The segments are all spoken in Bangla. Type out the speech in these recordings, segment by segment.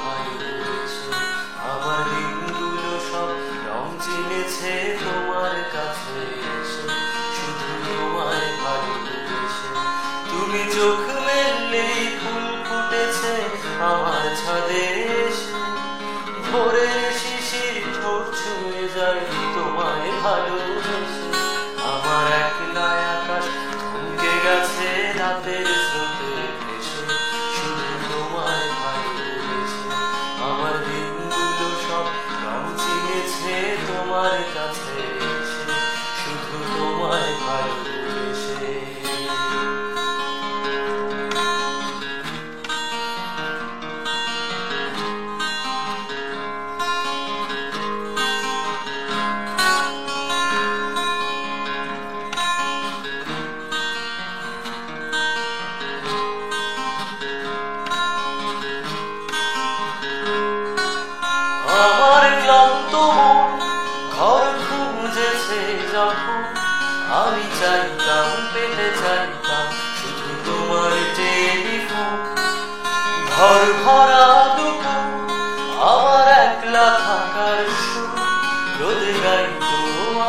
ভালোবেসে। আমার দিনগুলো সব রং চিনেছে তোমার কাছে এসে, শুধু তোমায় ভালোবেসে। তুমি চোখ মেললেই ফুল ফুটেছে আমার ছাদে এসে, ভোরের শিশির ঠোঁট ছুঁয়ে যায় তোমায় ভালোবেসে। আমার একলা আকাশ থমকে গেছে রাতের স্রোতে ভেসে, শুধু তোমায় ভালোবেসে। আমার দিনগুলো সব রং চিনেছে তোমার কাছে এসে, শুধু তোমায় ভালোবেসে। আমার ক্লান্ত মন ঘর খুঁজেছে যখন, আমি চাইতাম পেতে চাইতাম শুধু তোমার টেলিফোন। ঘর ভরা দুপুর আমার একলা থাকার সুর, রোদে গাইতো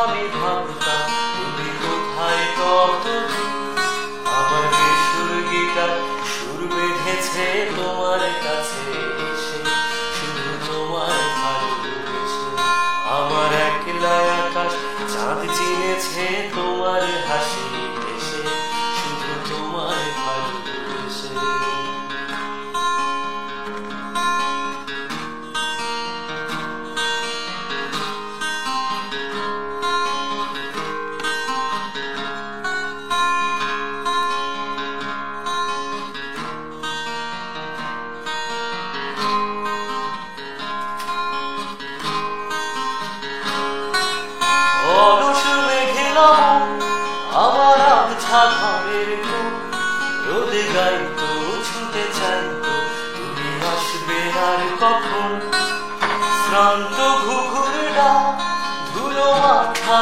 আমি ভাবতাম তুমি কোথায় কতদিন। আমার বেসুর গিটার সুর বেঁধেছে তোমার কাছে এসে, শুধু তোমায় ভালোবেসে। আমার একলা আকাশ চাঁদ চিনেছে তোমার হাসি এসে, শুধু তোমায় ভালোবেসে। অলস মেঘেলা আমার আবছা ঘরের কোণ, রোদে গাইতো ছুটে চাইতো তুমি আসবে আর কখন। শ্রান্ত ঘুঘুর ডাক ধুলো মাথা